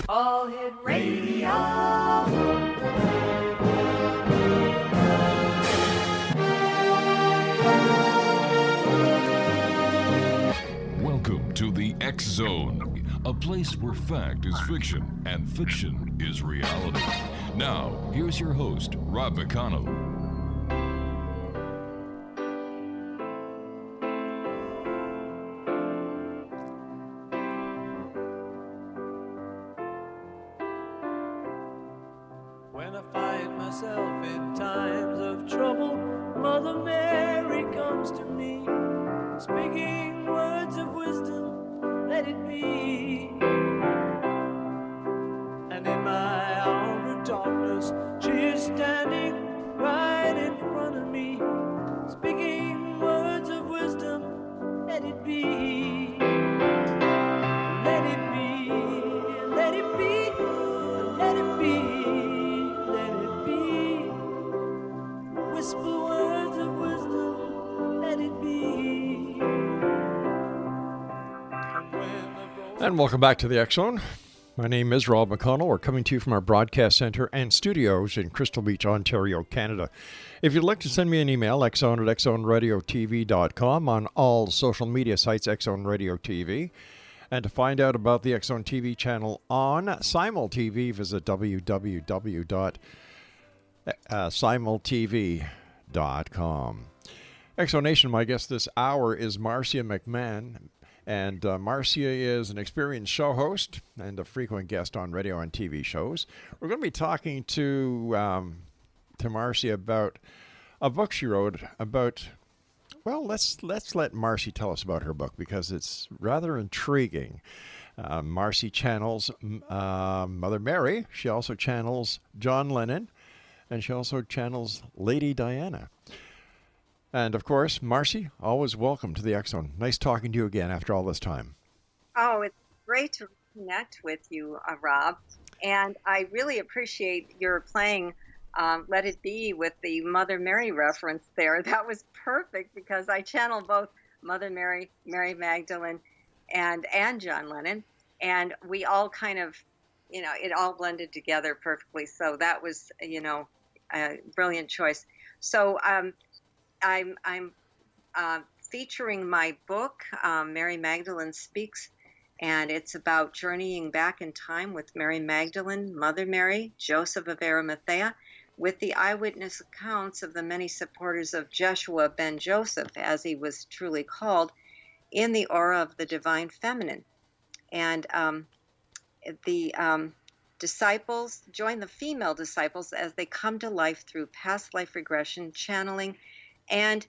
All Hit Radio. Welcome to the X Zone, a place where fact is fiction and fiction is reality. Now, here's your host, Rob McConnell. When I find myself in times of trouble, Mother Mary comes to me, speaking words of wisdom, let it be. And in my hour of darkness, she is standing right in front of me, speaking words of wisdom, let it be. Let it be, let it be, let it be, let it be. Whisper words of wisdom, let it be. And welcome back to the X Zone. My name is Rob McConnell. We're coming to you from our broadcast center and studios in Crystal Beach, Ontario, Canada. If you'd like to send me an email, xzone@xzoneradiotv.com, on all social media sites, X Zone Radio TV. And to find out about the X Zone TV channel on Simul TV, visit www.simultv.com. X Zone Nation, my guest this hour is Marcia McMahon. And Marcia is an experienced show host and a frequent guest on radio and TV shows. We're going to be talking to Marcia about a book she wrote about. Well, let's let Marcia tell us about her book because it's rather intriguing. Marcia channels Mother Mary. She also channels John Lennon, and she also channels Lady Diana. And, of course, Marcia, always welcome to the X Zone. Nice talking to you again after all this time. Oh, it's great to connect with you, Rob. And I really appreciate your playing Let It Be with the Mother Mary reference there. That was perfect because I channel both Mother Mary, Mary Magdalene, and John Lennon. And we all kind of, it all blended together perfectly. So that was, a brilliant choice. So, I'm featuring my book, Mary Magdalene Speaks, and it's about journeying back in time with Mary Magdalene, Mother Mary, Joseph of Arimathea, with the eyewitness accounts of the many supporters of Jeshua ben Joseph, as he was truly called, in the aura of the divine feminine. And the disciples join the female disciples as they come to life through past life regression, channeling, and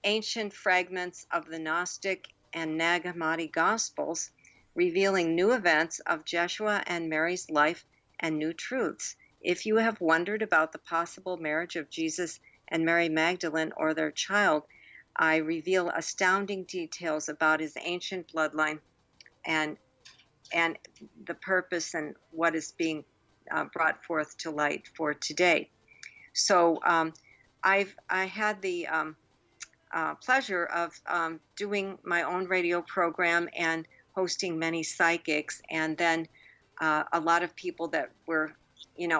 ancient fragments of the Gnostic and Nag Hammadi Gospels, revealing new events of Jeshua and Mary's life and new truths. If you have wondered about the possible marriage of Jesus and Mary Magdalene or their child, I reveal astounding details about his ancient bloodline and the purpose and what is being brought forth to light for today. So I had the pleasure of doing my own radio program and hosting many psychics, and then a lot of people that were,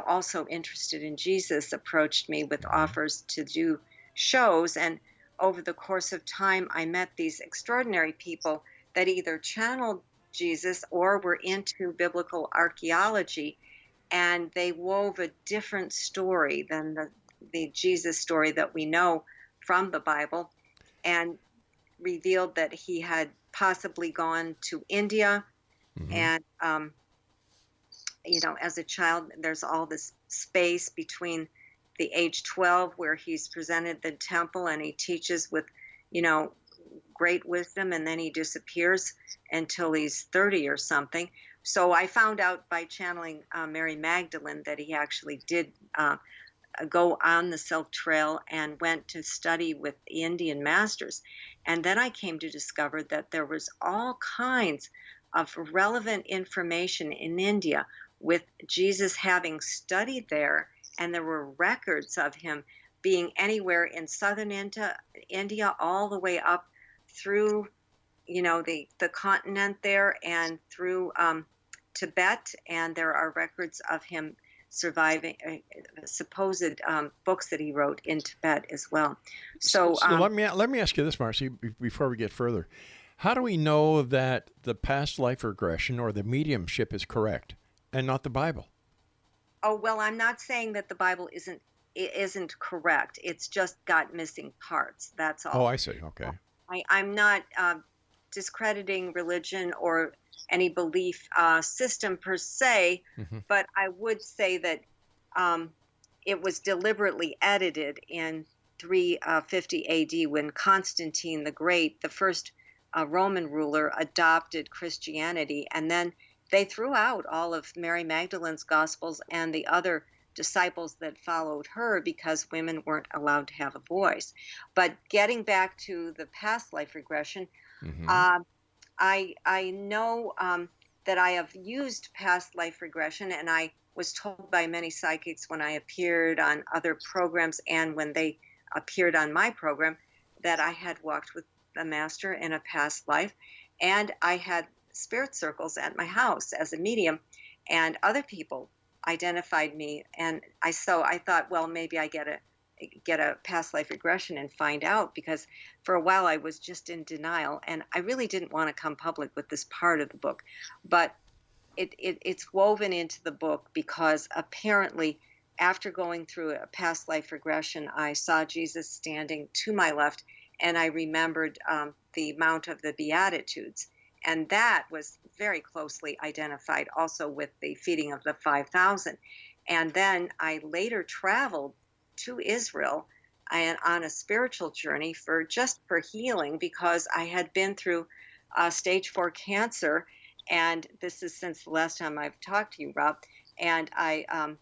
also interested in Jesus approached me with offers to do shows. And over the course of time, I met these extraordinary people that either channeled Jesus or were into biblical archaeology, and they wove a different story than the Jesus story that we know from the Bible, and revealed that he had possibly gone to India. Mm-hmm. And, as a child, there's all this space between the age 12 where he's presented the temple and he teaches with, great wisdom, and then he disappears until he's 30 or something. So I found out by channeling Mary Magdalene that he actually did go on the Silk Trail and went to study with the Indian masters. And then I came to discover that there was all kinds of relevant information in India with Jesus having studied there, and there were records of him being anywhere in southern India all the way up through, the continent there, and through Tibet, and there are records of him surviving supposed books that he wrote in Tibet as well. So, let me ask you this, Marcy, before we get further. How do we know that the past life regression or the mediumship is correct and not the Bible? oh well, I'm not saying that the Bible isn't correct. It's just got missing parts. That's all. Oh, I see. Okay. I'm not discrediting religion or any belief system per se, but I would say that it was deliberately edited in 350 AD when Constantine the Great, the first Roman ruler, adopted Christianity, and then they threw out all of Mary Magdalene's Gospels and the other disciples that followed her because women weren't allowed to have a voice. But getting back to the past life regression, I know that I have used past life regression, and I was told by many psychics when I appeared on other programs and when they appeared on my program that I had walked with the master in a past life, and I had spirit circles at my house as a medium, and other people identified me, and I thought, well, maybe I get a past life regression and find out, because for a while I was just in denial, and I really didn't want to come public with this part of the book, but it's woven into the book because apparently after going through a past life regression, I saw Jesus standing to my left, and I remembered the Mount of the Beatitudes. And that was very closely identified also with the feeding of the 5,000. And then I later traveled to Israel and on a spiritual journey for healing, because I had been through stage 4 cancer. And this is since the last time I've talked to you, Rob. And I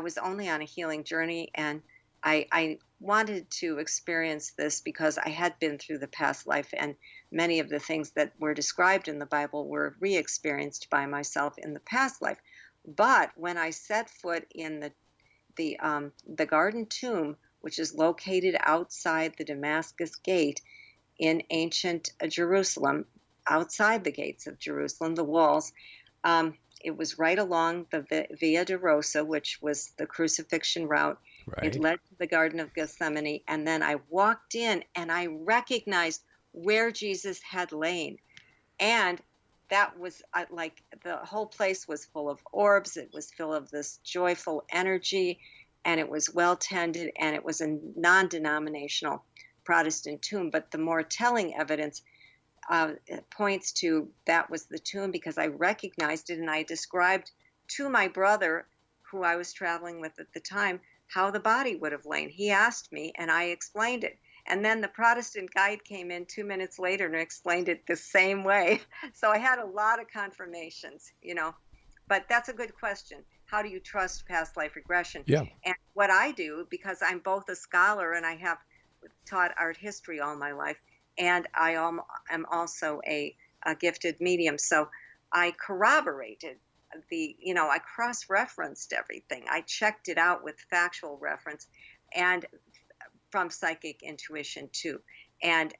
was only on a healing journey, and I wanted to experience this because I had been through the past life, and many of the things that were described in the Bible were re-experienced by myself in the past life. But when I set foot in the Garden Tomb, which is located outside the Damascus Gate in ancient Jerusalem, outside the gates of Jerusalem, the walls, it was right along the Via Dolorosa, which was the crucifixion route. Right. It led to the Garden of Gethsemane, and then I walked in and I recognized where Jesus had lain. And that was like the whole place was full of orbs. It was full of this joyful energy, and it was well tended, and it was a non-denominational Protestant tomb. But the more telling evidence points to that was the tomb, because I recognized it, and I described to my brother, who I was traveling with at the time, how the body would have lain. He asked me, and I explained it. And then the Protestant guide came in 2 minutes later and explained it the same way. So I had a lot of confirmations, But that's a good question. How do you trust past life regression? Yeah. And what I do, because I'm both a scholar and I have taught art history all my life, and I am also a gifted medium. So I corroborated I cross-referenced everything. I checked it out with factual reference and from psychic intuition too. And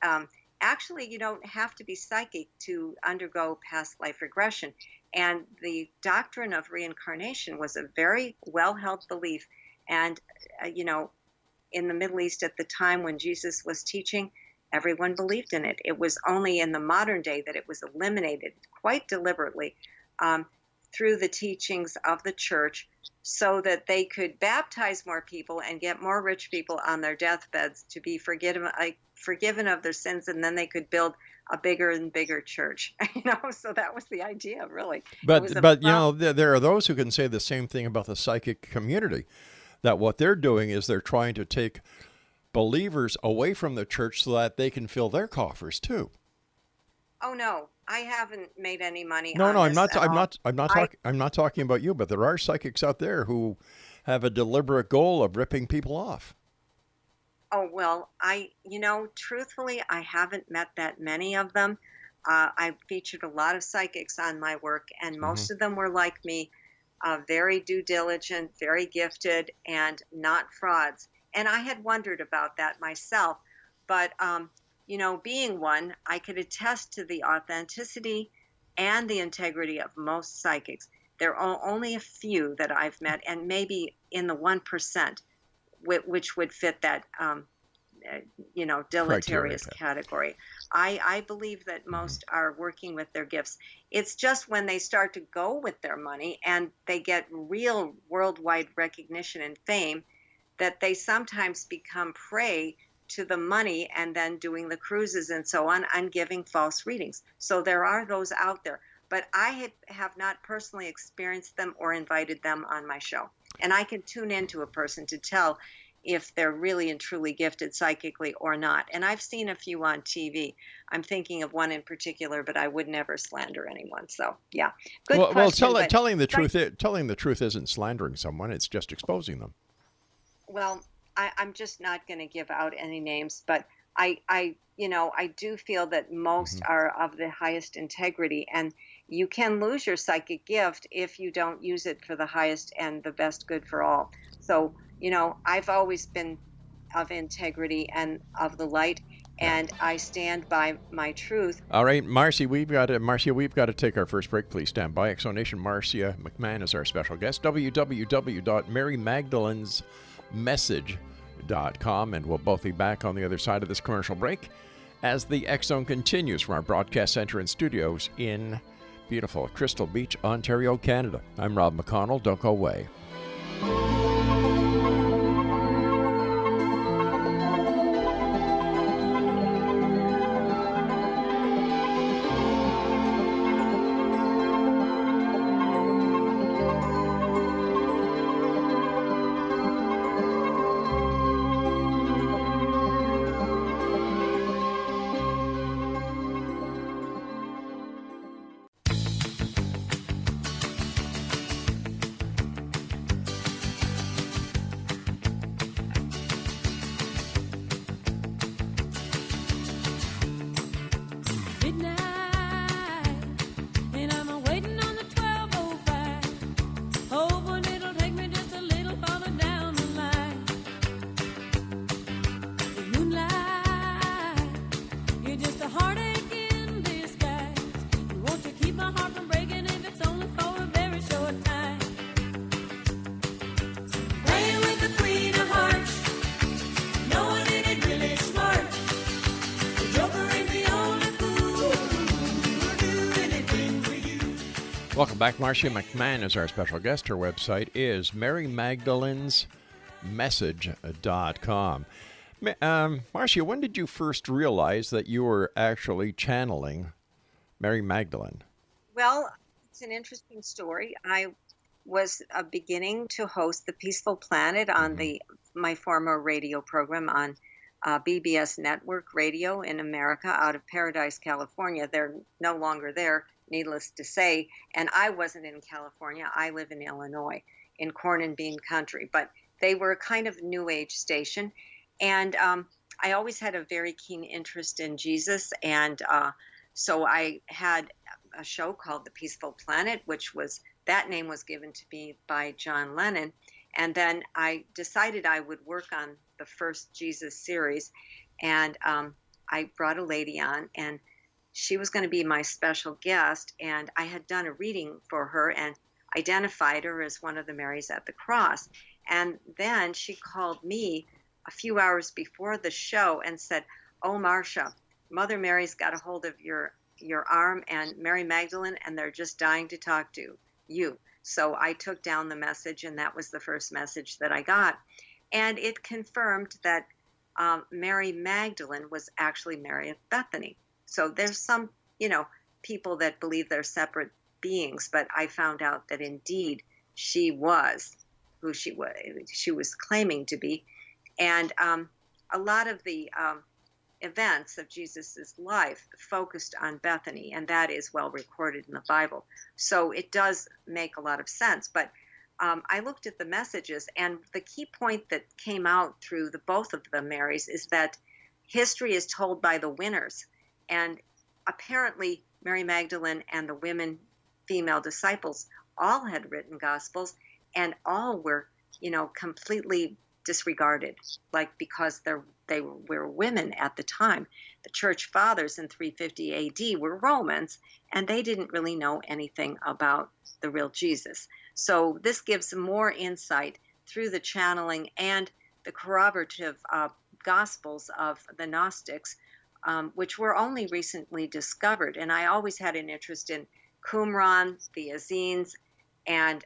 actually, you don't have to be psychic to undergo past life regression. And the doctrine of reincarnation was a very well-held belief. And, in the Middle East at the time when Jesus was teaching, everyone believed in it. It was only in the modern day that it was eliminated quite deliberately through the teachings of the church, so that they could baptize more people and get more rich people on their deathbeds to be forgiven of their sins, and then they could build a bigger and bigger church. So that was the idea, really. But there are those who can say the same thing about the psychic community, that what they're doing is they're trying to take believers away from the church so that they can fill their coffers too. Oh no, I haven't made any money. No, on I'm this not. at I'm not talking about you, but there are psychics out there who have a deliberate goal of ripping people off. Oh well, truthfully, I haven't met that many of them. I've featured a lot of psychics on my work, and most of them were like me, very due diligent, very gifted, and not frauds. And I had wondered about that myself, but being one, I could attest to the authenticity and the integrity of most psychics. There are only a few that I've met, and maybe in the 1%, which would fit that, deleterious category. I believe that most are working with their gifts. It's just when they start to go with their money and they get real worldwide recognition and fame that they sometimes become prey to the money and then doing the cruises and so on and giving false readings. So there are those out there, but I have not personally experienced them or invited them on my show. And I can tune into a person to tell if they're really and truly gifted psychically or not. And I've seen a few on TV. I'm thinking of one in particular, but I would never slander anyone. So, yeah. Good question. Well, telling the truth isn't slandering someone. It's just exposing them. Well, I'm just not going to give out any names, but I do feel that most are of the highest integrity, and you can lose your psychic gift if you don't use it for the highest and the best good for all. So, I've always been of integrity and of the light, and I stand by my truth. All right, Marcia, we've got to take our first break. Please stand by. Exonation Marcia McMahon is our special guest. www.marymagdalenesmessage.com, and we'll both be back on the other side of this commercial break as the X Zone continues from our broadcast center and studios in beautiful Crystal Beach, Ontario, Canada. I'm Rob McConnell. Don't go away. Welcome back. Marcia McMahon is our special guest. Her website is marymagdalenesmessage.com. Marcia, when did you first realize that you were actually channeling Mary Magdalene? Well, it's an interesting story. I was beginning to host the Peaceful Planet on my former radio program on BBS Network Radio in America out of Paradise, California. They're no longer there, needless to say. And I wasn't in California. I live in Illinois, in corn and bean country. But they were a kind of new age station. And I always had a very keen interest in Jesus. And so I had a show called The Peaceful Planet, that name was given to me by John Lennon. And then I decided I would work on the first Jesus series. And I brought a lady on, and she was going to be my special guest. And I had done a reading for her and identified her as one of the Marys at the Cross. And then she called me a few hours before the show and said, "Oh, Marcia, Mother Mary's got a hold of your arm and Mary Magdalene, and they're just dying to talk to you." So I took down the message, and that was the first message that I got. And it confirmed that Mary Magdalene was actually Mary of Bethany. So there's some, people that believe they're separate beings, but I found out that indeed she was who she was claiming to be. And a lot of the events of Jesus's life focused on Bethany, and that is well recorded in the Bible. So it does make a lot of sense. But I looked at the messages, and the key point that came out through both of the Marys is that history is told by the winners. And apparently Mary Magdalene and the female disciples all had written gospels, and all were, completely disregarded, because they were women at the time. The church fathers in 350 AD were Romans, and they didn't really know anything about the real Jesus. So this gives more insight through the channeling and the corroborative gospels of the Gnostics, which were only recently discovered. And I always had an interest in Qumran, the Essenes, and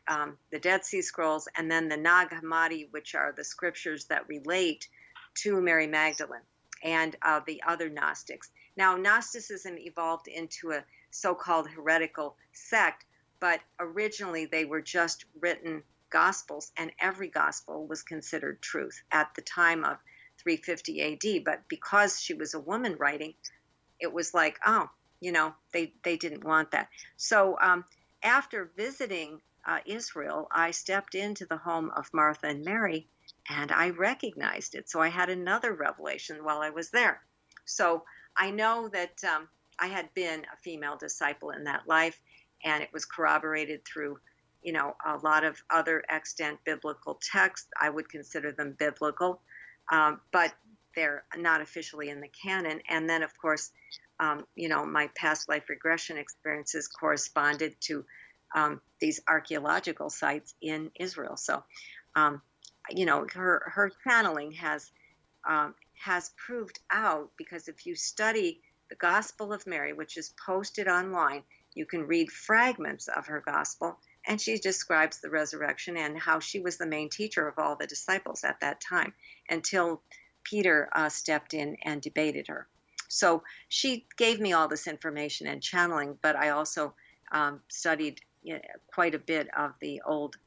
the Dead Sea Scrolls, and then the Nag Hammadi, which are the scriptures that relate to Mary Magdalene and the other Gnostics. Now, Gnosticism evolved into a so-called heretical sect, but originally they were just written gospels, and every gospel was considered truth at the time of 350 AD. But because she was a woman writing, it was like, oh, they didn't want that. So after visiting Israel, I stepped into the home of Martha and Mary, and I recognized it. So I had another revelation while I was there. So I know that I had been a female disciple in that life, and it was corroborated through, a lot of other extant biblical texts. I would consider them biblical, but they're not officially in the canon. And then, of course, my past life regression experiences corresponded to these archaeological sites in Israel. So, her channeling has proved out, because if you study the Gospel of Mary, which is posted online, you can read fragments of her gospel, and she describes the resurrection and how she was the main teacher of all the disciples at that time until Peter stepped in and debated her. So she gave me all this information and channeling, but I also studied quite a bit of the old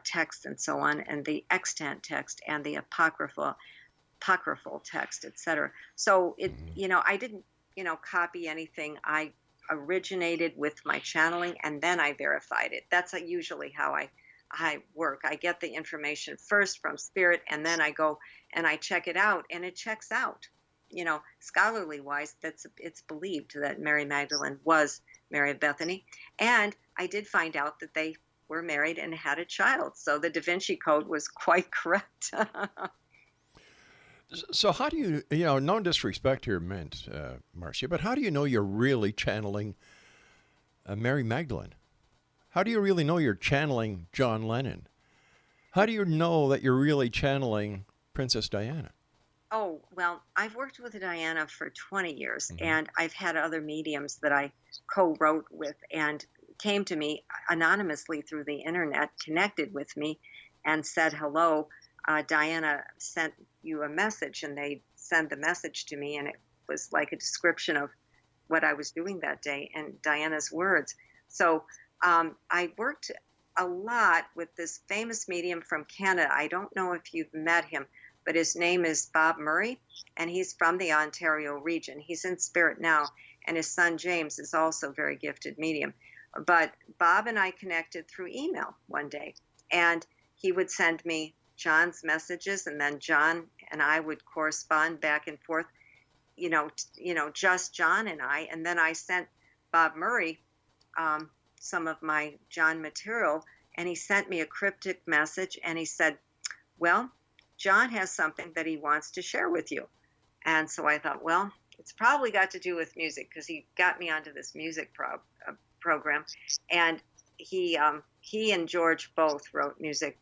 texts and so on, and the extant text and the apocryphal text, etc. So I didn't copy anything. I originated with my channeling, and then I verified it. That's usually how I work. I get the information first from spirit, and then I go and I check it out, and it checks out. Scholarly wise, it's believed that Mary Magdalene was Mary of Bethany, and I did find out that they were married and had a child. So the Da Vinci Code was quite correct. So how do you, no disrespect here meant, Marcia, but how do you know you're really channeling Mary Magdalene? How do you really know you're channeling John Lennon? How do you know that you're really channeling Princess Diana? Oh, well, I've worked with Diana for 20 years, Mm-hmm. and I've had other mediums that I co-wrote with and came to me anonymously through the internet, connected with me, and said, hello, Diana sent you a message, and they sent the message to me, and it was like a description of what I was doing that day and Diana's words. So I worked a lot with this famous medium from Canada. I don't know if you've met him, but his name is Bob Murray, and he's from the Ontario region. He's in spirit now, and his son James is also a very gifted medium. But Bob and I connected through email one day, and he would send me John's messages, and then John and I would correspond back and forth, just John and I. And then I sent Bob Murray some of my John material, and he sent me a cryptic message, and he said, well, John has something that he wants to share with you. And so I thought, well, it's probably got to do with music, because he got me onto this music program. And he and George both wrote music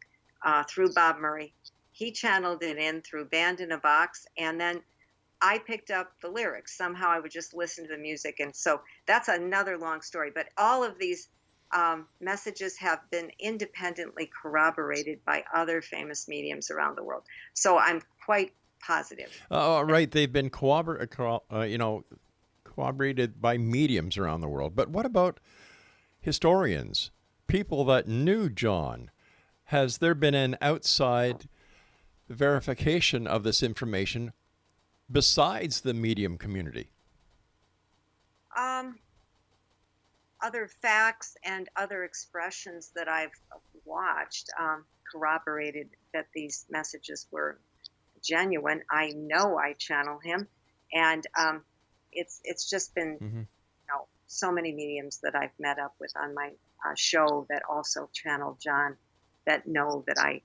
through Bob Murray. He channeled it in through Band in a Box, and then I picked up the lyrics. Somehow I would just listen to the music, and so that's another long story. But all of these messages have been independently corroborated by other famous mediums around the world. So I'm quite positive. Right, they've been corroborated by mediums around the world. But what about historians, people that knew John? Has there been an outside verification of this information besides the medium community? Other facts and other expressions that I've watched corroborated that these messages were genuine. I know I channel him, and it's just been so many mediums that I've met up with on my show that also channel John, that know that I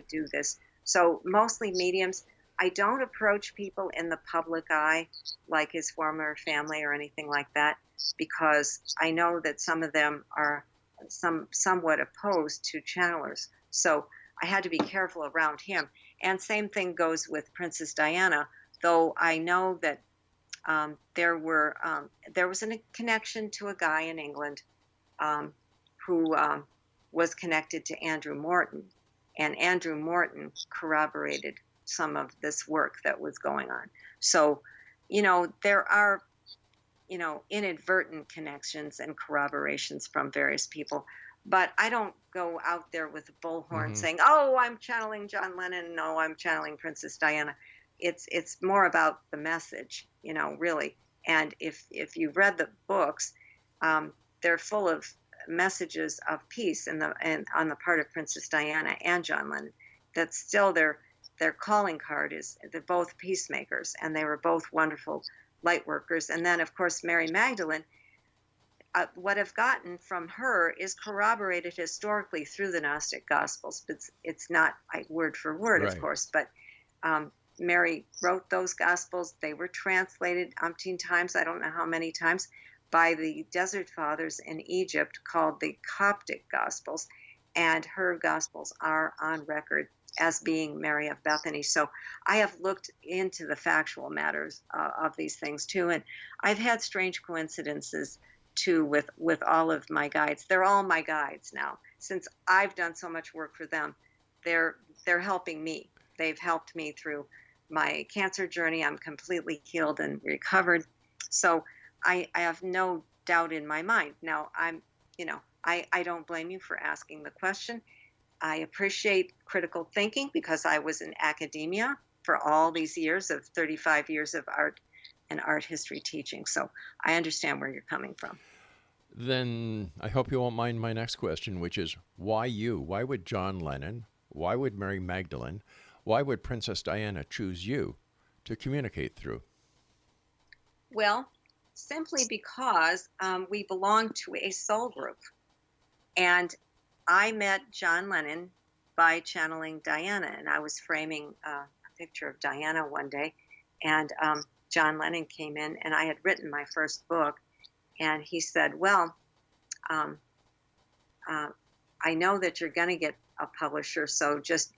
do this. So mostly mediums. I don't approach people in the public eye, like his former family or anything like that, because I know that some of them are somewhat opposed to channelers. So I had to be careful around him. And same thing goes with Princess Diana, though I know that there was a connection to a guy in England who was connected to Andrew Morton, and Andrew Morton corroborated some of this work that was going on. So, there are, inadvertent connections and corroborations from various people, but I don't go out there with a bullhorn saying, "Oh, I'm channeling John Lennon. No, I'm channeling Princess Diana." It's more about the message, really. And if you've read the books, they're full of messages of peace and on the part of Princess Diana and John Lennon. That's still their calling card is they're both peacemakers, and they were both wonderful light workers. And then, of course, Mary Magdalene, what I've gotten from her is corroborated historically through the Gnostic Gospels. But it's not word for word, Right. of course, but Mary wrote those Gospels. They were translated umpteen times, I don't know how many times, by the Desert Fathers in Egypt called the Coptic Gospels. And her Gospels are on record as being Mary of Bethany. So I have looked into the factual matters of these things too. And I've had strange coincidences too with all of my guides. They're all my guides now. Since I've done so much work for them, they're helping me. They've helped me through my cancer journey. I'm completely healed and recovered. So I have no doubt in my mind. Now, I don't blame you for asking the question. I appreciate critical thinking because I was in academia for all these years of 35 years of art and art history teaching. So I understand where you're coming from. Then I hope you won't mind my next question, which is why you? Why would John Lennon? Why would Mary Magdalene? Why would Princess Diana choose you to communicate through? Well, simply because we belong to a soul group. And I met John Lennon by channeling Diana, and I was framing a picture of Diana one day, and John Lennon came in, and I had written my first book, and he said, "Well, I know that you're going to get a publisher, so just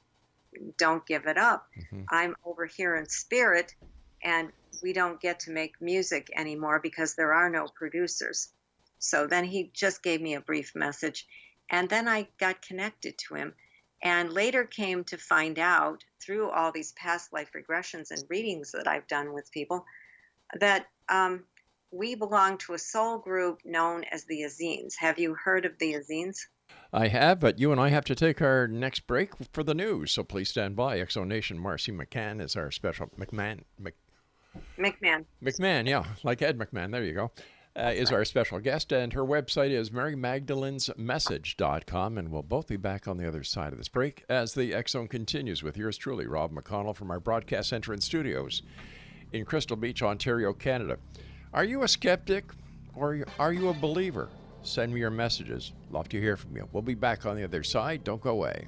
don't give it up. I'm over here in spirit, and we don't get to make music anymore because there are no producers." So then he just gave me a brief message, and then I got connected to him, and later came to find out through all these past life regressions and readings that I've done with people that we belong to a soul group known as the Essenes. Have you heard of the Essenes? I have, but you and I have to take our next break for the news, so please stand by. Exonation Marcia McMahon is our special McMahon. McMahon, yeah, like Ed McMahon, there you go, is our special guest, and her website is marymagdalensmessage.com, and we'll both be back on the other side of this break as the X-Zone continues with yours truly, Rob McConnell, from our broadcast center and studios in Crystal Beach, Ontario, Canada. Are you a skeptic or are you a believer? Send me your messages. Love to hear from you. We'll be back on the other side. Don't go away.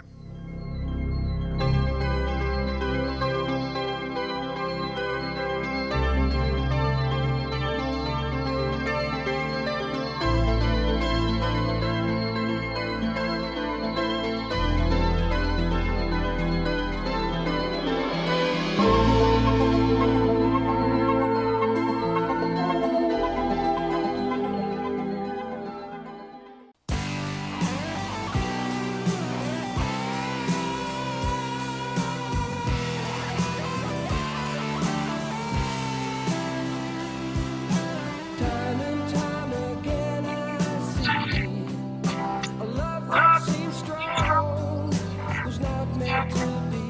Time and time again I see a love that seems strong was not meant to be.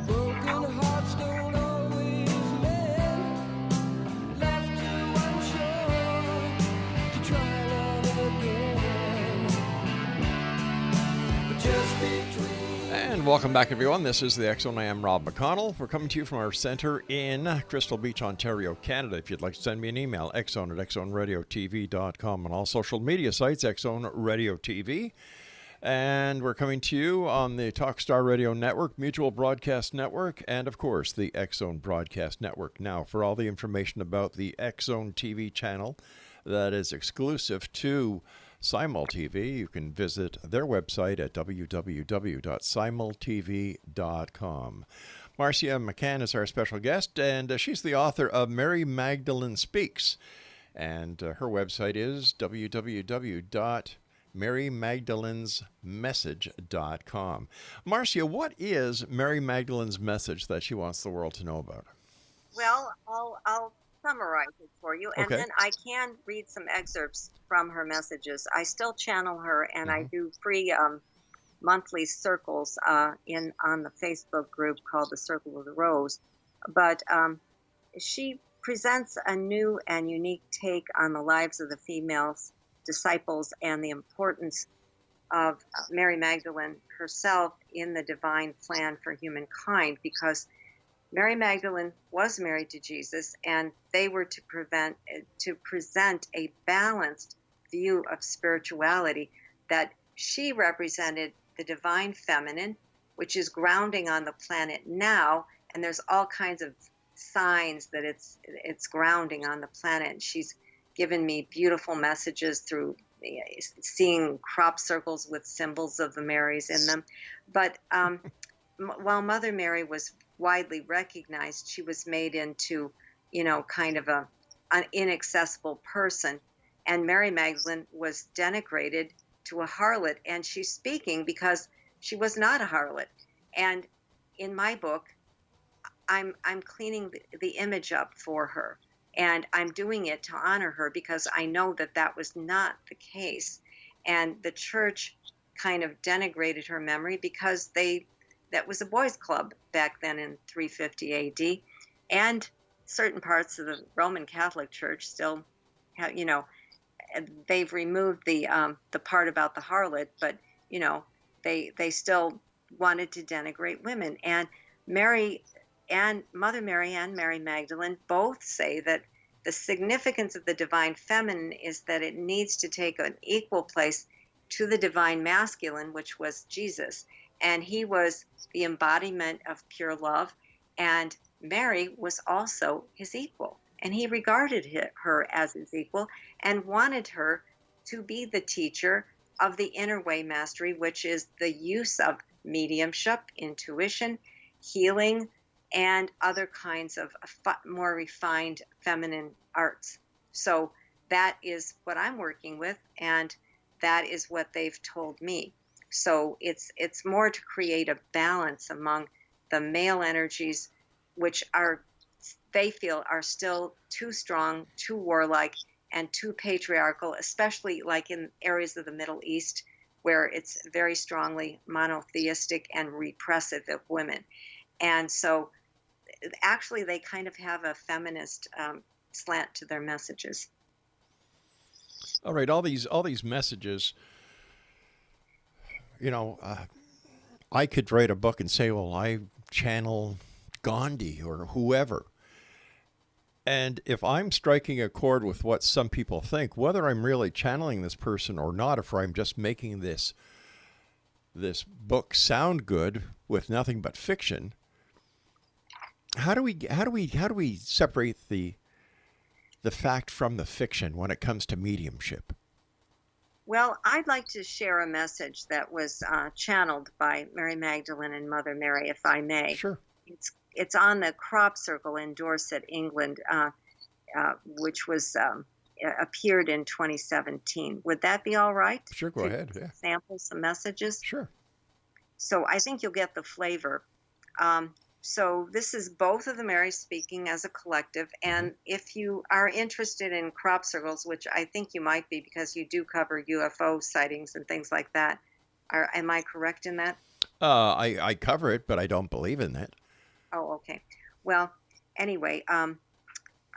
Broken hearts don't always mend, left too unsure to try love again. But just between And welcome back, everyone. This is the X-Zone. I am Rob McConnell. We're coming to you from our center in Crystal Beach, Ontario, Canada. If you'd like to send me an email, xzone@xzoneradiotv.com, on all social media sites, X-Zone Radio TV. And we're coming to you on the Talkstar Radio Network, Mutual Broadcast Network, and of course the X-Zone Broadcast Network. Now, for all the information about the X-Zone TV channel that is exclusive to Simul TV, you can visit their website at www.simultv.com. Marcia McMahon is our special guest, and she's the author of Mary Magdalene Speaks. And her website is www.marymagdalenesmessage.com. Marcia, what is Mary Magdalene's message that she wants the world to know about? Well, I'll summarize it for you, and Okay. then I can read some excerpts from her messages. I still channel her, and I do free monthly circles on the Facebook group called the Circle of the Rose. But she presents a new and unique take on the lives of the female disciples and the importance of Mary Magdalene herself in the divine plan for humankind, because Mary Magdalene was married to Jesus, and they were to present a balanced view of spirituality, that she represented the divine feminine, which is grounding on the planet now, and there's all kinds of signs that it's grounding on the planet. And she's given me beautiful messages through seeing crop circles with symbols of the Marys in them. But while Mother Mary was widely recognized, she was made into, kind of an inaccessible person. And Mary Magdalene was denigrated to a harlot. And she's speaking because she was not a harlot. And in my book, I'm cleaning the image up for her. And I'm doing it to honor her because I know that that was not the case. And the church kind of denigrated her memory because that was a boys' club back then in 350 AD. And certain parts of the Roman Catholic Church still have, they've removed the part about the harlot, but, they still wanted to denigrate women. And Mother Mary and Mary Magdalene both say that the significance of the divine feminine is that it needs to take an equal place to the divine masculine, which was Jesus. And he was the embodiment of pure love, and Mary was also his equal. And he regarded her as his equal and wanted her to be the teacher of the inner way mastery, which is the use of mediumship, intuition, healing, and other kinds of more refined feminine arts. So that is what I'm working with, and that is what they've told me. So it's more to create a balance among the male energies, which they feel are still too strong, too warlike, and too patriarchal, especially like in areas of the Middle East, where it's very strongly monotheistic and repressive of women. And so actually they kind of have a feminist slant to their messages. All right, all these messages, I could write a book and say, well, I channel Gandhi or whoever. And if I'm striking a chord with what some people think, whether I'm really channeling this person or not, if I'm just making this book sound good with nothing but fiction, how do we separate the fact from the fiction when it comes to mediumship? Well, I'd like to share a message that was channeled by Mary Magdalene and Mother Mary, if I may. Sure. It's on the crop circle in Dorset, England, which was appeared in 2017. Would that be all right? Sure, go ahead. Yeah. Sample some messages? Sure. So I think you'll get the flavor. So this is both of the Marys speaking as a collective. And if you are interested in crop circles, which I think you might be because you do cover UFO sightings and things like that, am I correct in that? I cover it, but I don't believe in that. Oh, okay. Well, anyway,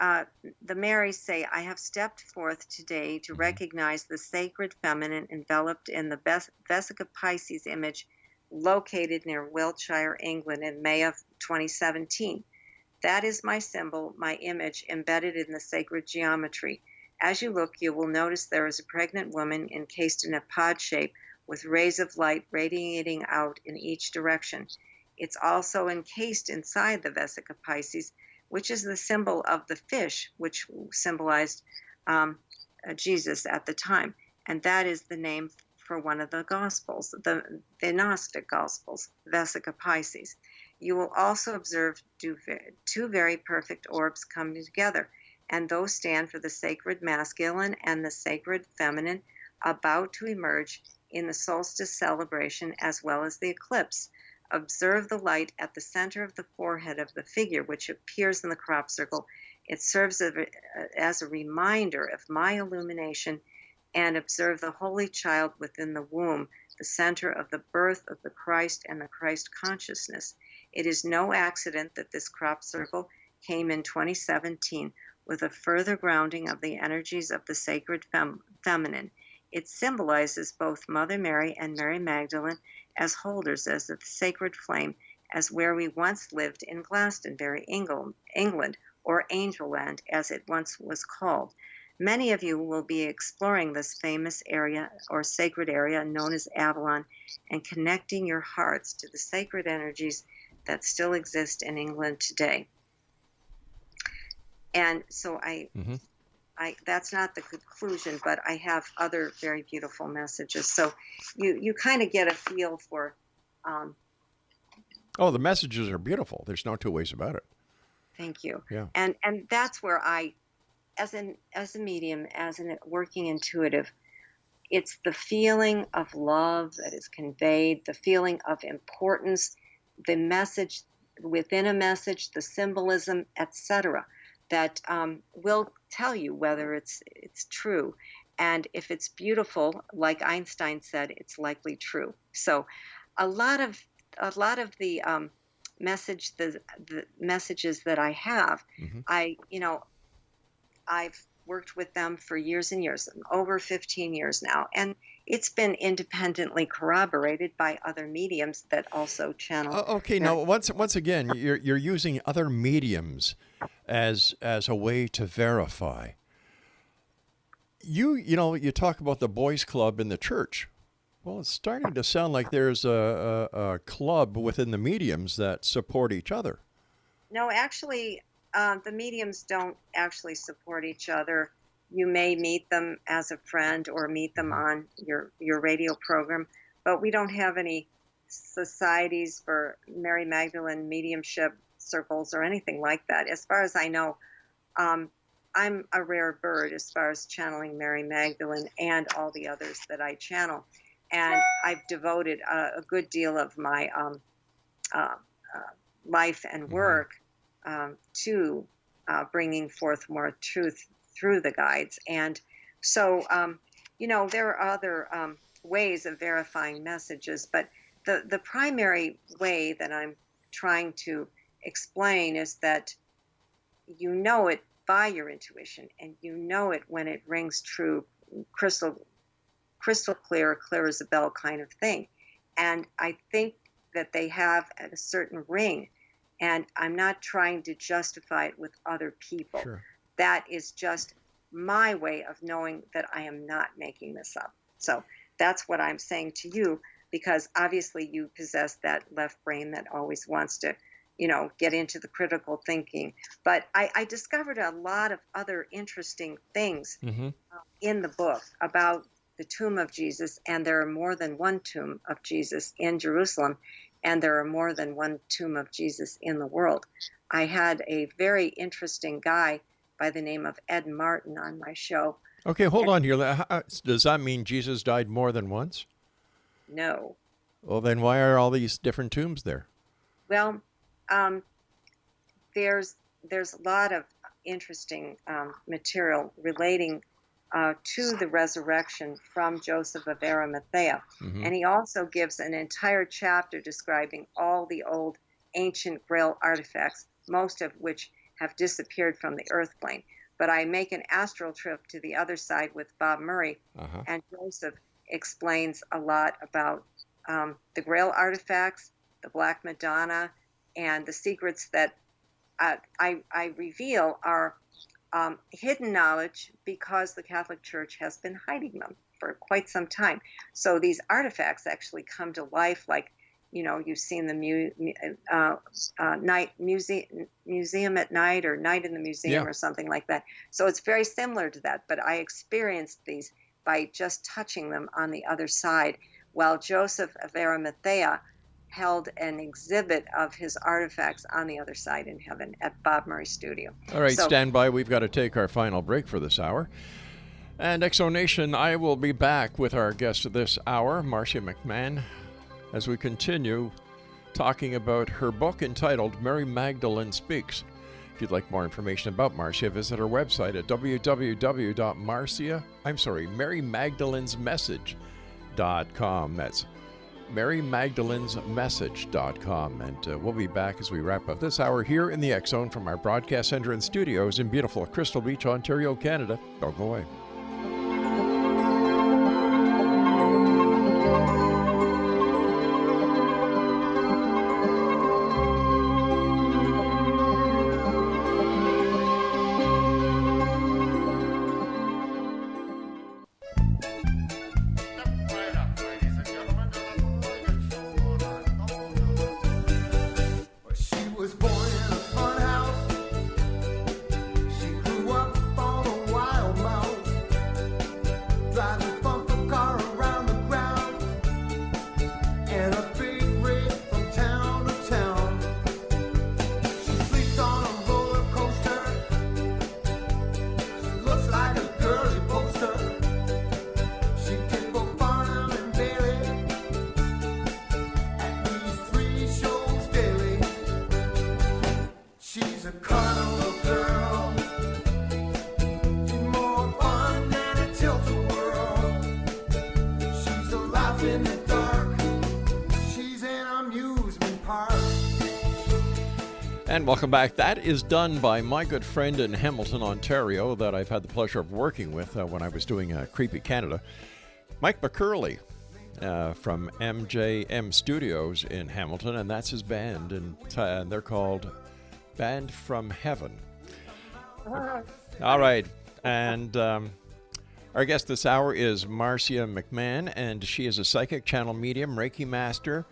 the Marys say, I have stepped forth today to recognize the sacred feminine enveloped in the Vesica Pisces image located near Wiltshire, England in May of 2017. That is my symbol, my image embedded in the sacred geometry. As you look, you will notice there is a pregnant woman encased in a pod shape with rays of light radiating out in each direction. It's also encased inside the Vesica Pisces, which is the symbol of the fish, which symbolized Jesus at the time. And that is the name for one of the Gospels, the Gnostic Gospels, Vesica Pisces. You will also observe two very perfect orbs coming together, and those stand for the sacred masculine and the sacred feminine, about to emerge in the solstice celebration as well as the eclipse. Observe the light at the center of the forehead of the figure, which appears in the crop circle. It serves as a reminder of my illumination, and observe the Holy Child within the womb, the center of the birth of the Christ and the Christ consciousness. It is no accident that this crop circle came in 2017 with a further grounding of the energies of the sacred feminine. It symbolizes both Mother Mary and Mary Magdalene as holders as the sacred flame, as where we once lived in Glastonbury, England, or Angel Land, as it once was called. Many of you will be exploring this famous area or sacred area known as Avalon and connecting your hearts to the sacred energies that still exist in England today. And so that's not the conclusion, but I have other very beautiful messages. So you kind of get a feel for. Oh, the messages are beautiful. There's no two ways about it. Thank you. Yeah. And that's where I, as a medium, as a working intuitive, it's the feeling of love that is conveyed, the feeling of importance, the message within a message, the symbolism, etc., that will tell you whether it's true. And if it's beautiful, like Einstein said, it's likely true. So a lot of the messages that I have, I've worked with them for years and years, over 15 years now, and it's been independently corroborated by other mediums that also channel. Okay, now once again, you're using other mediums as a way to verify. You talk about the boys' club in the church. Well, it's starting to sound like there's a club within the mediums that support each other. No, actually, the mediums don't actually support each other. You may meet them as a friend or meet them on your radio program, but we don't have any societies for Mary Magdalene mediumship circles or anything like that. As far as I know, I'm a rare bird as far as channeling Mary Magdalene and all the others that I channel. And I've devoted a good deal of my life and work to bringing forth more truth through the guides. And so, there are other ways of verifying messages, but the primary way that I'm trying to explain is that you know it by your intuition, and you know it when it rings true, crystal clear as a bell kind of thing. And I think that they have a certain ring, and I'm not trying to justify it with other people. Sure. That is just my way of knowing that I am not making this up. So that's what I'm saying to you, because obviously you possess that left brain that always wants to, get into the critical thinking. But I discovered a lot of other interesting things in the book about the tomb of Jesus, and there are more than one tomb of Jesus in Jerusalem, and there are more than one tomb of Jesus in the world. I had a very interesting guy by the name of Ed Martin on my show. Okay, hold on here. Does that mean Jesus died more than once? No. Well, then why are all these different tombs there? Well, there's a lot of interesting material relating to the resurrection from Joseph of Arimathea. And he also gives an entire chapter describing all the old ancient Grail artifacts, most of which have disappeared from the earth plane. But I make an astral trip to the other side with Bob Murray, and Joseph explains a lot about the Grail artifacts, the Black Madonna, and the secrets that I reveal are hidden knowledge because the Catholic Church has been hiding them for quite some time. So these artifacts actually come to life, like, you've seen the museum at night, or Night in the Museum, Yeah. or something like that. So it's very similar to that, but I experienced these by just touching them on the other side, while Joseph of Arimathea held an exhibit of his artifacts on the other side in heaven at Bob Murray Studio. All right, So, stand by. We've got to take our final break for this hour. And Exonation, I will be back with our guest of this hour, Marcia McMahon, as we continue talking about her book entitled Mary Magdalene Speaks. If you'd like more information about Marcia, visit her website at marymagdalenesmessage.com. That's marymagdalenesmessage.com. And we'll be back as we wrap up this hour here in the X Zone from our broadcast center and studios in beautiful Crystal Beach, Ontario, Canada. Don't go away. And welcome back. That is done by my good friend in Hamilton, Ontario, that I've had the pleasure of working with when I was doing Creepy Canada, Mike McCurley from MJM Studios in Hamilton, and that's his band, and they're called Band from Heaven. All right, and our guest this hour is Marcia McMahon, and she is a psychic channel medium, Reiki master,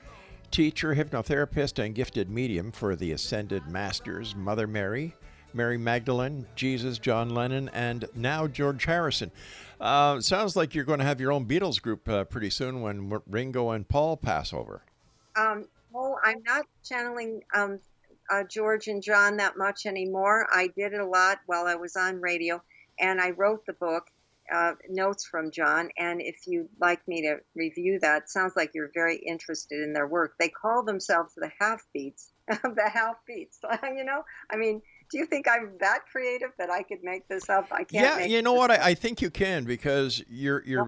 teacher, hypnotherapist, and gifted medium for the Ascended Masters, Mother Mary, Mary Magdalene, Jesus, John Lennon, and now George Harrison. Sounds like you're going to have your own Beatles group pretty soon when Ringo and Paul pass over. Well, I'm not channeling George and John that much anymore. I did it a lot while I was on radio, and I wrote the book, Notes from John, and if you'd like me to review that, sounds like you're very interested in their work. They call themselves the Half-Beats. The Half-Beats. I mean, do you think I'm that creative that I could make this up? I can't. Yeah, you know what? I think you can, because your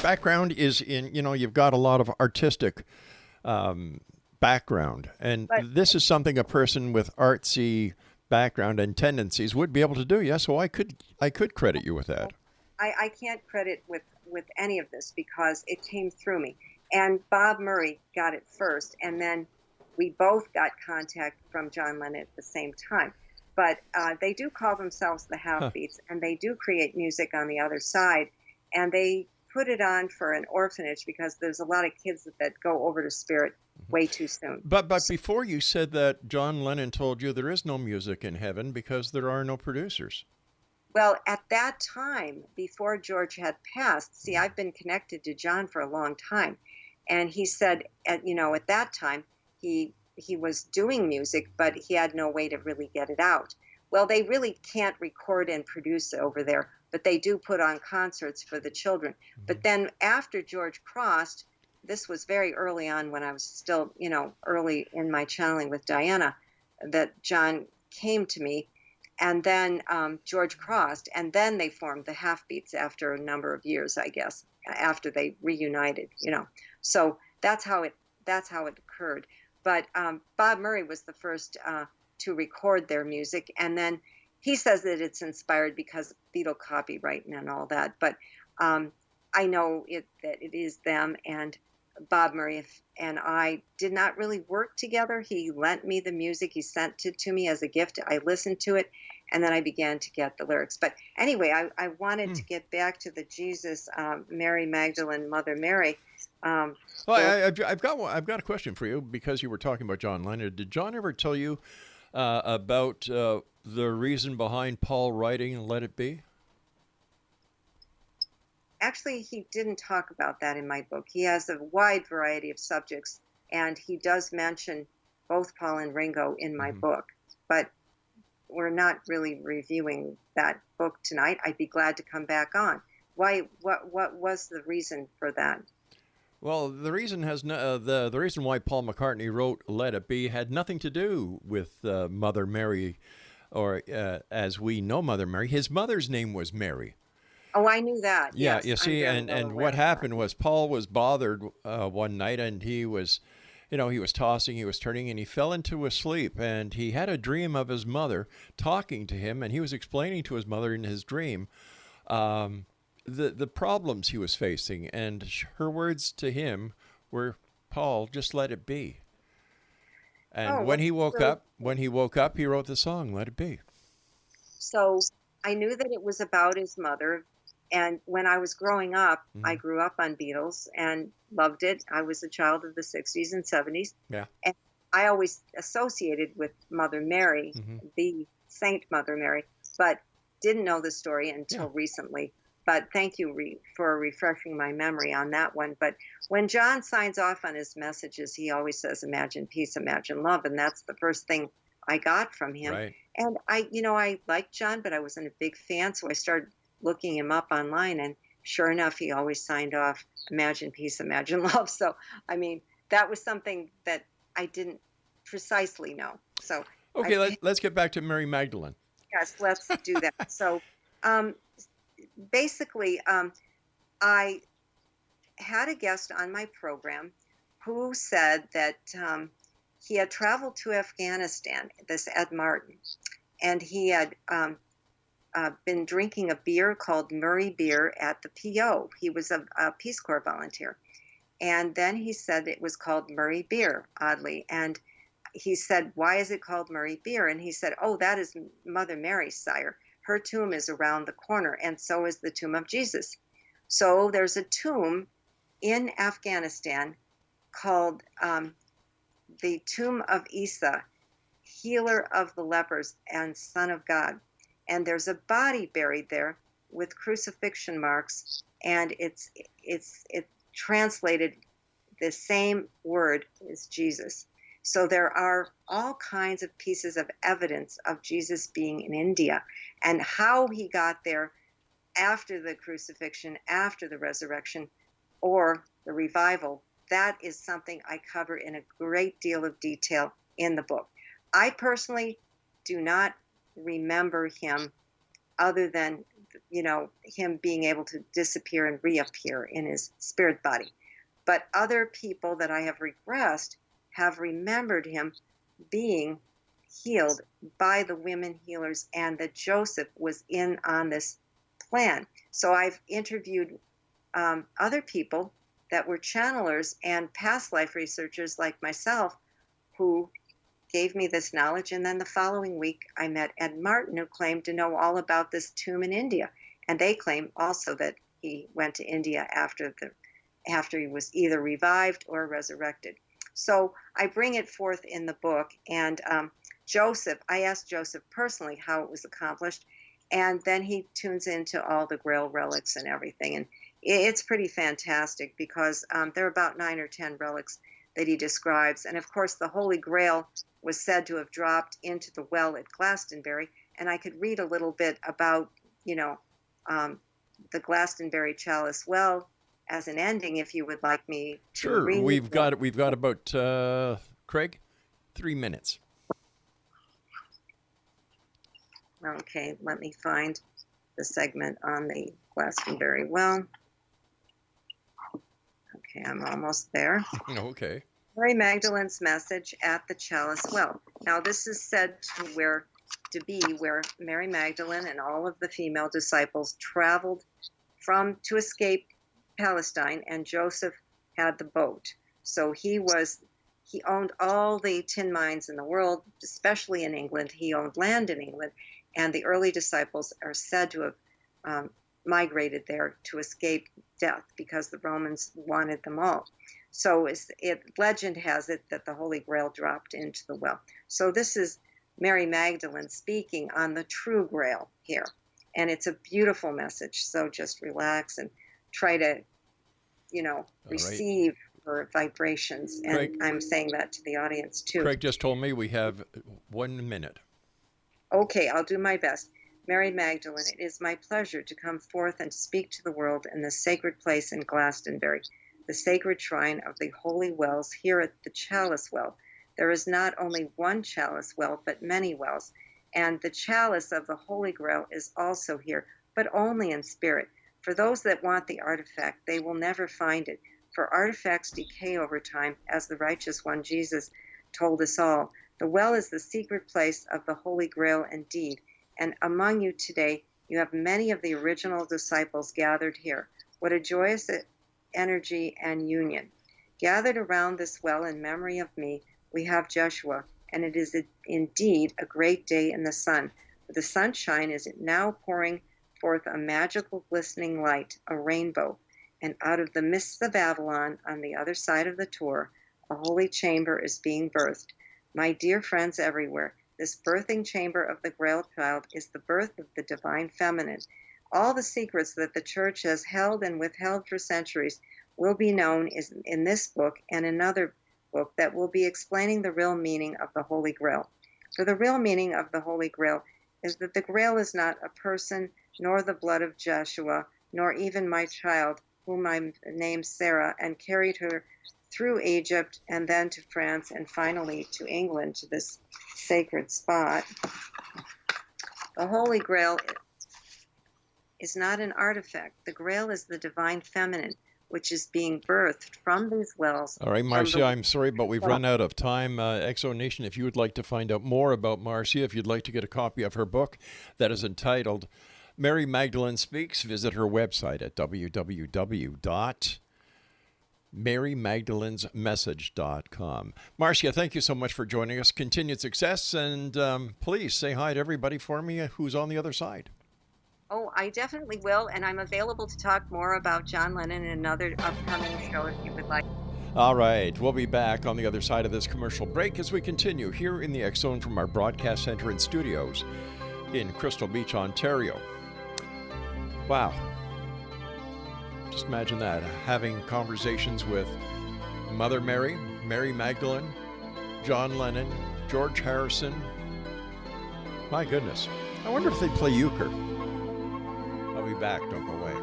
background is in, you've got a lot of artistic background, and this is something a person with artsy background and tendencies would be able to do. Yeah, so I could credit you with that. I can't credit with any of this because it came through me. And Bob Murray got it first, and then we both got contact from John Lennon at the same time. But they do call themselves the Half-Beats, and they do create music on the other side. And they put it on for an orphanage because there's a lot of kids that go over to spirit way too soon. But before you said that John Lennon told you there is no music in heaven because there are no producers. Well, at that time, before George had passed, see, I've been connected to John for a long time. And he said, at that time, he was doing music, but he had no way to really get it out. Well, they really can't record and produce over there, but they do put on concerts for the children. But then after George crossed, this was very early on when I was still, early in my channeling with Diana, that John came to me. And then George crossed, and then they formed the Half-Beats after a number of years, I guess, after they reunited, So that's how it occurred. But Bob Murray was the first to record their music, and then he says that it's inspired because of Beatle copyright and all that. But I know that it is them, and Bob Murray and I did not really work together. He lent me the music. He sent it to me as a gift. I listened to it, And then I began to get the lyrics. But anyway, I wanted to get back to the Jesus, Mary Magdalene, Mother Mary. Well, I've got a question for you, because you were talking about John Lennon. Did John ever tell you about the reason behind Paul writing "Let It Be"? Actually, he didn't talk about that in my book. He has a wide variety of subjects, and he does mention both Paul and Ringo in my book. But we're not really reviewing that book tonight. I'd be glad to come back on. Why? What was the reason for that? Well, the reason the reason why Paul McCartney wrote "Let It Be" had nothing to do with Mother Mary, or as we know Mother Mary. His mother's name was Mary. Oh, I knew that. Yeah, yes, you see, and what happened was Paul was bothered one night, and he was, he was tossing, he was turning, and he fell into a sleep, and he had a dream of his mother talking to him, and he was explaining to his mother in his dream the problems he was facing, and her words to him were, "Paul, just let it be." And when he woke up, he wrote the song "Let It Be." So I knew that it was about his mother. And when I was growing up, I grew up on Beatles and loved it. I was a child of the 60s and 70s. Yeah. And I always associated with Mother Mary, the Saint Mother Mary, but didn't know the story until recently. But thank you for refreshing my memory on that one. But when John signs off on his messages, he always says, "Imagine peace, imagine love." And that's the first thing I got from him. Right. And I liked John, but I wasn't a big fan. So I started looking him up online, and sure enough, he always signed off, "Imagine peace, imagine love." So, I mean, that was something that I didn't precisely know. So, okay, let's get back to Mary Magdalene. Yes, let's do that. So, basically, I had a guest on my program who said that he had traveled to Afghanistan, this Ed Martin, and he had been drinking a beer called Murray beer at the PO. He was a Peace Corps volunteer. And then he said it was called Murray beer, oddly. And he said, "Why is it called Murray beer?" And he said, "Oh, that is Mother Mary, sire. Her tomb is around the corner, and so is the tomb of Jesus." So there's a tomb in Afghanistan called the Tomb of Isa, healer of the lepers and son of God. And there's a body buried there with crucifixion marks, and it's translated the same word as Jesus. So there are all kinds of pieces of evidence of Jesus being in India, and how he got there after the crucifixion, after the resurrection, or the revival. That is something I cover in a great deal of detail in the book. I personally do not remember him other than, him being able to disappear and reappear in his spirit body. But other people that I have regressed have remembered him being healed by the women healers, and that Joseph was in on this plan. So I've interviewed other people that were channelers and past life researchers like myself who gave me this knowledge. And then the following week, I met Ed Martin, who claimed to know all about this tomb in India. And they claim also that he went to India after he was either revived or resurrected. So I bring it forth in the book. And I asked Joseph personally how it was accomplished. And then he tunes into all the Grail relics and everything. And it's pretty fantastic, because there are about 9 or 10 relics that he describes. And of course, the Holy Grail was said to have dropped into the well at Glastonbury. And I could read a little bit about, the Glastonbury Chalice well as an ending, if you would like me to Sure. read. We've got about, Craig, 3 minutes. Okay, let me find the segment on the Glastonbury well. Okay, I'm almost there. Okay. Mary Magdalene's message at the Chalice well. Now, this is said to be where Mary Magdalene and all of the female disciples traveled to escape Palestine, and Joseph had the boat. So he owned all the tin mines in the world, especially in England. He owned land in England, And the early disciples are said to have migrated there to escape death because the Romans wanted them all. So legend has it that the Holy Grail dropped into the well. So this is Mary Magdalene speaking on the true Grail here. And it's a beautiful message. So just relax and try to, receive her vibrations. And Craig, I'm saying that to the audience too. Craig just told me we have 1 minute. Okay, I'll do my best. Mary Magdalene, it is my pleasure to come forth and speak to the world in the sacred place in Glastonbury, the sacred shrine of the holy wells here at the Chalice Well. There is not only one Chalice Well, but many wells, and the chalice of the Holy Grail is also here, but only in spirit. For those that want the artifact, they will never find it, for artifacts decay over time, as the righteous one Jesus told us all. The well is the secret place of the Holy Grail indeed, and among you today, you have many of the original disciples gathered here. What a joyous energy and union. Gathered around this well in memory of me, we have Joshua, and it is indeed a great day in the sun. For the sunshine is now pouring forth a magical glistening light, a rainbow, and out of the mists of Avalon on the other side of the Tor, a holy chamber is being birthed. My dear friends everywhere, this birthing chamber of the Grail Child is the birth of the divine feminine. All the secrets that the Church has held and withheld for centuries will be known in this book and another book that will be explaining the real meaning of the Holy Grail. For the real meaning of the Holy Grail is that the Grail is not a person, nor the blood of Joshua, nor even my child, whom I named Sarah, and carried her through Egypt and then to France and finally to England, to this sacred spot. The Holy Grail is not an artifact. The Grail is the divine feminine, which is being birthed from these wells. All right, Marcia, I'm sorry, but we've run out of time. Exo Nation, if you would like to find out more about Marcia, if you'd like to get a copy of her book that is entitled Mary Magdalene Speaks, visit her website at www.marymagdalenesmessage.com. Marcia, thank you so much for joining us. Continued success, and please say hi to everybody for me who's on the other side. Oh, I definitely will, and I'm available to talk more about John Lennon in another upcoming show if you would like. All right, we'll be back on the other side of this commercial break as we continue here in the X Zone from our broadcast center and studios in Crystal Beach, Ontario. Wow. Just imagine that, having conversations with Mother Mary, Mary Magdalene, John Lennon, George Harrison. My goodness. I wonder if they play euchre. I'll be back. Don't go away.